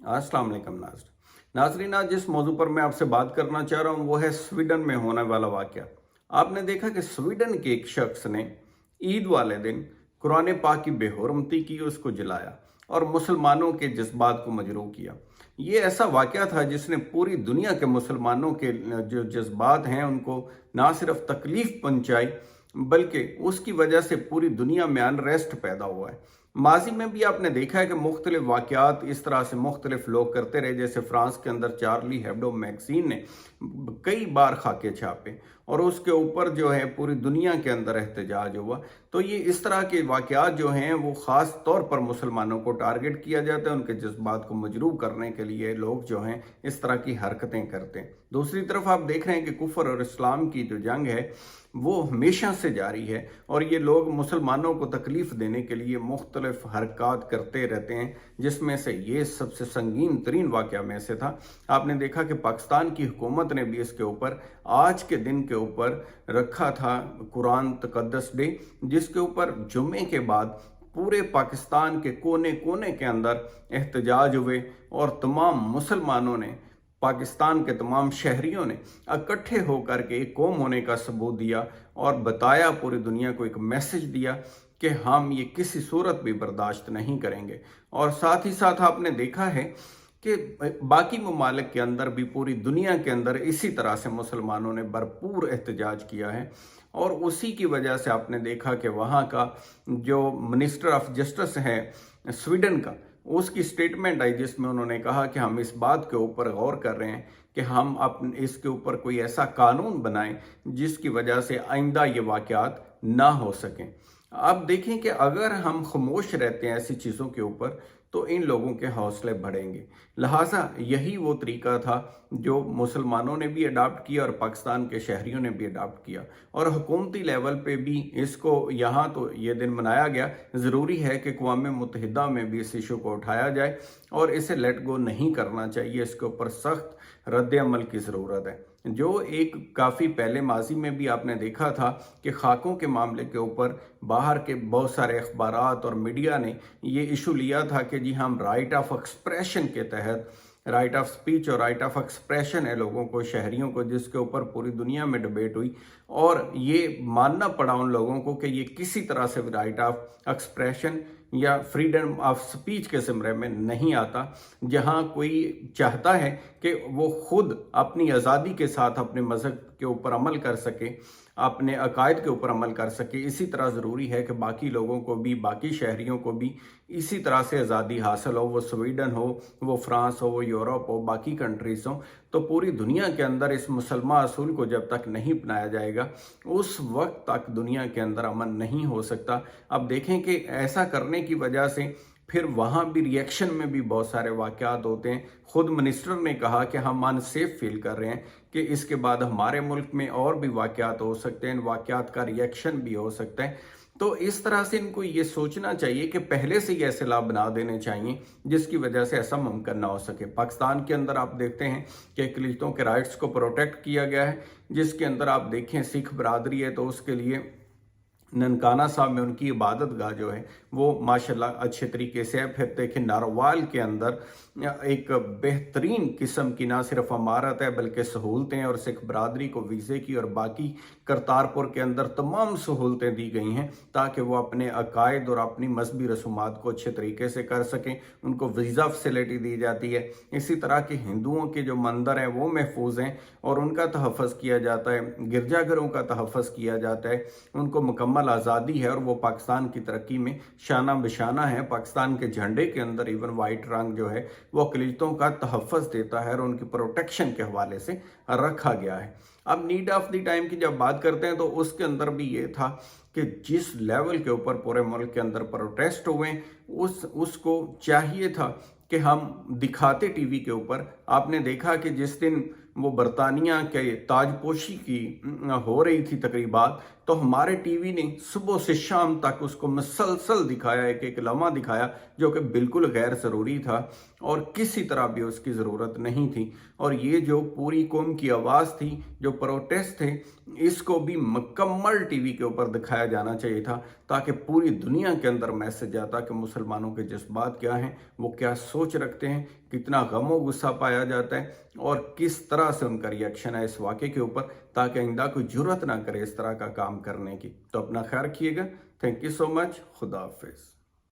अस्सलाम वालेकुम नाज़रीन, आज जिस मौजू पर मैं आपसे बात करना चाह रहा हूँ वो है स्वीडन में होने वाला वाक़या। आपने देखा कि स्वीडन के एक शख्स ने ईद वाले दिन कुरान पाक की बेहुरमती की, उसको जलाया और मुसलमानों के जज्बात को मजरूह किया। ये ऐसा वाक़या था जिसने पूरी दुनिया के मुसलमानों के जो जज्बात हैं उनको ना सिर्फ तकलीफ़ पहुँचाई, बल्कि उसकी वजह से पूरी दुनिया में अनरेस्ट पैदा हुआ है। माजी में भी आपने देखा है कि मुख्तलिफ वाक़यात इस तरह से मुख्तलिफ लोग करते रहे। जैसे फ्रांस के अंदर चार्ली हेब्डो मैगज़ीन ने कई बार खाके छापे और उसके ऊपर जो है पूरी दुनिया के अंदर एहतजाज हुआ। तो ये इस तरह के वाक़यात जो हैं वो ख़ास तौर पर मुसलमानों को टारगेट किया जाता है, उनके जज्बात को मजरूह करने के लिए लोग जो हैं इस तरह की हरकतें करते हैं। दूसरी तरफ आप देख रहे हैं कि कुफर और इस्लाम की जो जंग है वो हमेशा से जारी है और ये लोग मुसलमानों को तकलीफ़ देने के लिए मुख्तलिफ हरकत करते रहते हैं, जिसमें से ये सबसे संगीन तरीन वाक़या में से था। आपने देखा कि पाकिस्तान की हुकूमत ने भी इसके ऊपर आज के दिन के ऊपर रखा था कुरान तक़द्दस डे, जिसके ऊपर जुम्मे के बाद पूरे पाकिस्तान के कोने कोने के अंदर एहतजाज हुए और तमाम मुसलमानों ने, पाकिस्तान के तमाम शहरियों ने इकट्ठे होकर के एक कौम होने का सबूत दिया और बताया, पूरी दुनिया को एक मैसेज दिया कि हम ये किसी सूरत भी बर्दाश्त नहीं करेंगे। और साथ ही साथ आपने देखा है कि बाकी ममालिक के अंदर भी, पूरी दुनिया के अंदर इसी तरह से मुसलमानों ने भरपूर एहतजाज किया है और उसी की वजह से आपने देखा कि वहाँ का जो मिनिस्टर ऑफ जस्टिस है स्वीडन का, उसकी स्टेटमेंट आई जिसमें उन्होंने कहा कि हम इस बात के ऊपर गौर कर रहे हैं कि हम अपने इसके ऊपर कोई ऐसा कानून बनाएं जिसकी वजह से आइंदा ये वाक़यात ना हो सकें। अब देखें कि अगर हम खामोश रहते हैं ऐसी चीज़ों के ऊपर तो इन लोगों के हौसले बढ़ेंगे। लिहाजा यही वो तरीका था जो मुसलमानों ने भी अडाप्ट किया और पाकिस्तान के शहरियों ने भी अडाप्ट किया और हुकूमती लेवल पे भी इसको, यहाँ तो ये दिन मनाया गया, ज़रूरी है कि अक़वाम मुत्तहिदा में भी इस इशू को उठाया जाए और इसे लेट गो नहीं करना चाहिए। इसके ऊपर सख्त रद्द अमल की ज़रूरत है। जो एक काफ़ी पहले माजी में भी आपने देखा था कि खाकों के मामले के ऊपर बाहर के बहुत सारे अखबारात और मीडिया ने ये इशू लिया था कि जी हम राइट ऑफ एक्सप्रेशन के तहत, राइट ऑफ स्पीच और राइट ऑफ एक्सप्रेशन है लोगों को, शहरियों को, जिसके ऊपर पूरी दुनिया में डिबेट हुई और ये मानना पड़ा उन लोगों को कि ये किसी तरह से राइट ऑफ एक्सप्रेशन या फ्रीडम ऑफ स्पीच के ज़िम्रे में नहीं आता, जहां कोई चाहता है कि वो खुद अपनी आज़ादी के साथ अपने मज़हब के ऊपर अमल कर सके, अपने अकायद के ऊपर अमल कर सके। इसी तरह ज़रूरी है कि बाकी लोगों को भी, बाकी शहरियों को भी इसी तरह से आज़ादी हासिल हो, वो स्वीडन हो, वो फ्रांस हो, वो यूरोप हो, बाकी कंट्रीज़ हो। तो पूरी दुनिया के अंदर इस मुसलमान असूल को जब तक नहीं अपनाया जाएगा उस वक्त तक दुनिया के अंदर अमन नहीं हो सकता। अब देखें कि ऐसा करने की वजह से फिर वहाँ भी रिएक्शन में भी बहुत सारे वाक़यात होते हैं। ख़ुद मिनिस्टर ने कहा कि हम अनसेफ फील कर रहे हैं कि इसके बाद हमारे मुल्क में और भी वाक़यात हो सकते हैं, इन वाक़यात का रिएक्शन भी हो सकता है। तो इस तरह से इनको ये सोचना चाहिए कि पहले से ही ऐसे लाभ बना देने चाहिए जिसकी वजह से ऐसा मुमकिन ना हो सके। पाकिस्तान के अंदर आप देखते हैं कि अक़लियतों के राइट्स को प्रोटेक्ट किया गया है, जिसके अंदर आप देखें सिख बरादरी है तो उसके लिए ननकाना साहब में उनकी इबादत गाह जो है वो माशाल्लाह अच्छे तरीके से है। फिर देखें नारोवाल के अंदर एक बेहतरीन किस्म की ना सिर्फ अमारत है बल्कि सहूलतें, और सिख बरादरी को वीज़े की और बाकी करतारपुर के अंदर तमाम सहूलतें दी गई हैं ताकि वो अपने अकायद और अपनी मजहबी रसूमात को अच्छे तरीके से कर सकें। उनको वीज़ा फैसिलिटी दी जाती है। इसी तरह के हिंदुओं के जो मंदिर हैं वो महफूज हैं और उनका तहफ़्फ़ुज़ किया जाता है, गिरजाघरों का तहफ़्फ़ुज़ किया जाता है, उनको मुकम्मल आज़ादी है और वो पाकिस्तान की तरक्की में शाना बिशाना है। पाकिस्तान के झंडे के अंदर इवन वाइट रंग जो है वो अक़लियतों का तहफ़्फ़ुज़ देता है और उनकी प्रोटेक्शन के हवाले से रखा गया है। अब नीड ऑफ द टाइम की जब बात करते हैं तो उसके अंदर भी ये था कि जिस लेवल के ऊपर पूरे मुल्क के अंदर प्रोटेस्ट हुए उसको चाहिए था कि हम दिखाते टीवी के ऊपर। आपने देखा कि जिस दिन वो बरतानिया के ताजपोशी की हो रही थी तकरीबात, تو ہمارے ٹی وی نے صبح سے شام تک اس کو مسلسل دکھایا، ایک ایک لمحہ دکھایا جو کہ بالکل غیر ضروری تھا اور کسی طرح بھی اس کی ضرورت نہیں تھی۔ اور یہ جو پوری قوم کی آواز تھی، جو پروٹیسٹ تھے، اس کو بھی مکمل ٹی وی کے اوپر دکھایا جانا چاہیے تھا تاکہ پوری دنیا کے اندر میسج آتا کہ مسلمانوں کے جذبات کیا ہیں، وہ کیا سوچ رکھتے ہیں، کتنا غم و غصہ پایا جاتا ہے اور کس طرح سے ان کا ری ایکشن ہے اس واقعے کے اوپر، تاکہ آئندہ کوئی جرأت نہ کرے اس طرح کا کام کرنے کی۔ تو اپنا خیال رکھیے گا۔ تھینک یو سو مچ۔ خدا حافظ۔